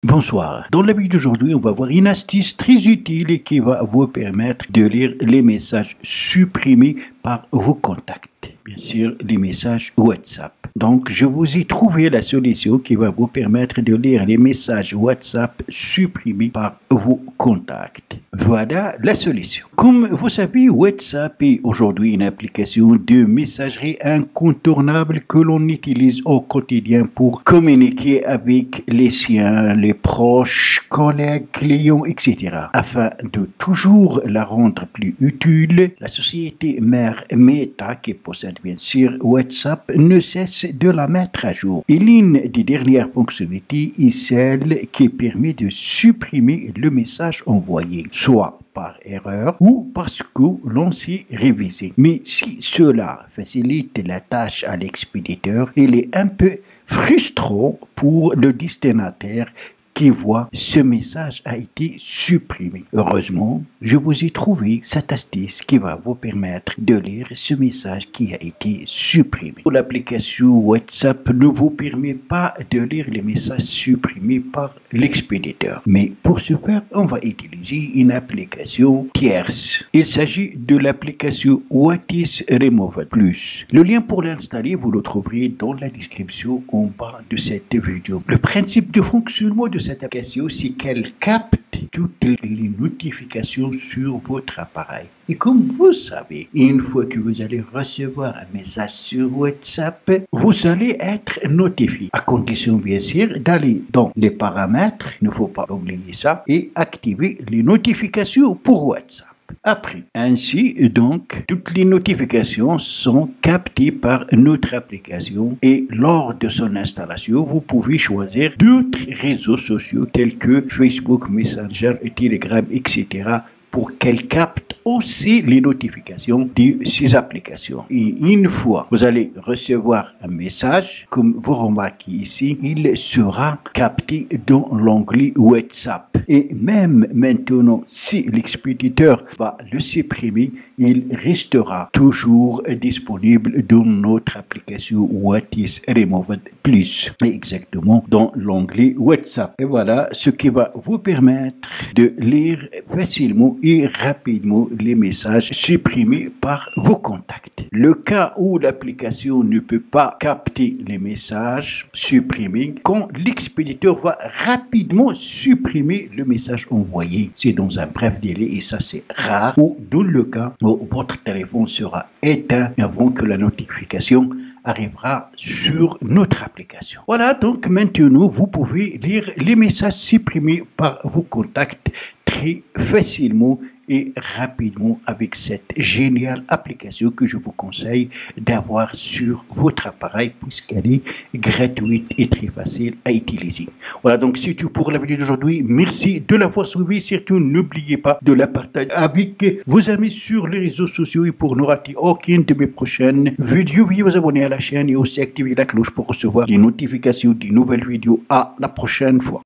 Bonsoir. Dans la vidéo d'aujourd'hui, on va voir une astuce très utile et qui va vous permettre de lire les messages supprimés par vos contacts. Bien sûr, les messages WhatsApp. Donc, je vous ai trouvé la solution qui va vous permettre de lire les messages WhatsApp supprimés par vos contacts. Voilà la solution. Comme vous savez, WhatsApp est aujourd'hui une application de messagerie incontournable que l'on utilise au quotidien pour communiquer avec les siens, les proches, collègues, clients, etc. Afin de toujours la rendre plus utile, la société mère Meta, qui possède bien sûr WhatsApp, ne cesse de la mettre à jour. Et l'une des dernières fonctionnalités est celle qui permet de supprimer le message envoyé, soit par erreur ou parce que l'on s'est révisé. Mais si cela facilite la tâche à l'expéditeur, il est un peu frustrant pour le destinataire qui voit ce message a été supprimé. Heureusement, je vous ai trouvé cette astuce qui va vous permettre de lire ce message qui a été supprimé. L'application WhatsApp ne vous permet pas de lire les messages supprimés par l'expéditeur. Mais pour ce faire, on va utiliser une application tierce. Il s'agit de l'application Whatis Removal Plus. Le lien pour l'installer, vous le trouverez dans la description en bas de cette vidéo. Le principe de fonctionnement de cette application, c'est qu'elle capte toutes les notifications sur votre appareil. Et comme vous savez, une fois que vous allez recevoir un message sur WhatsApp, vous allez être notifié. À condition, bien sûr, d'aller dans les paramètres, il ne faut pas oublier ça, et activer les notifications pour WhatsApp. Après, ainsi donc, toutes les notifications sont captées par notre application et lors de son installation, vous pouvez choisir d'autres réseaux sociaux tels que Facebook, Messenger, Telegram, etc. pour qu'elle capte aussi les notifications de ces applications. Et une fois vous allez recevoir un message, comme vous remarquez ici, il sera capté dans l'onglet WhatsApp. Et même maintenant, si l'expéditeur va le supprimer, il restera toujours disponible dans notre application Whatis Removal Plus, exactement dans l'onglet WhatsApp. Et voilà ce qui va vous permettre de lire facilement et rapidement les messages supprimés par vos contacts. Le cas où l'application ne peut pas capter les messages supprimés, quand l'expéditeur va rapidement supprimer le message envoyé, c'est dans un bref délai et ça c'est rare, ou dans le cas où votre téléphone sera éteint avant que la notification arrivera sur notre application. Voilà, donc maintenant vous pouvez lire les messages supprimés par vos contacts très facilement et rapidement avec cette géniale application que je vous conseille d'avoir sur votre appareil puisqu'elle est gratuite et très facile à utiliser. Voilà, donc c'est tout pour la vidéo d'aujourd'hui. Merci de l'avoir suivi. Surtout, n'oubliez pas de la partager avec vos amis sur les réseaux sociaux et pour ne rater aucune de mes prochaines vidéos, veuillez vous abonner à la chaîne et aussi activer la cloche pour recevoir les notifications des nouvelles vidéos. À la prochaine fois.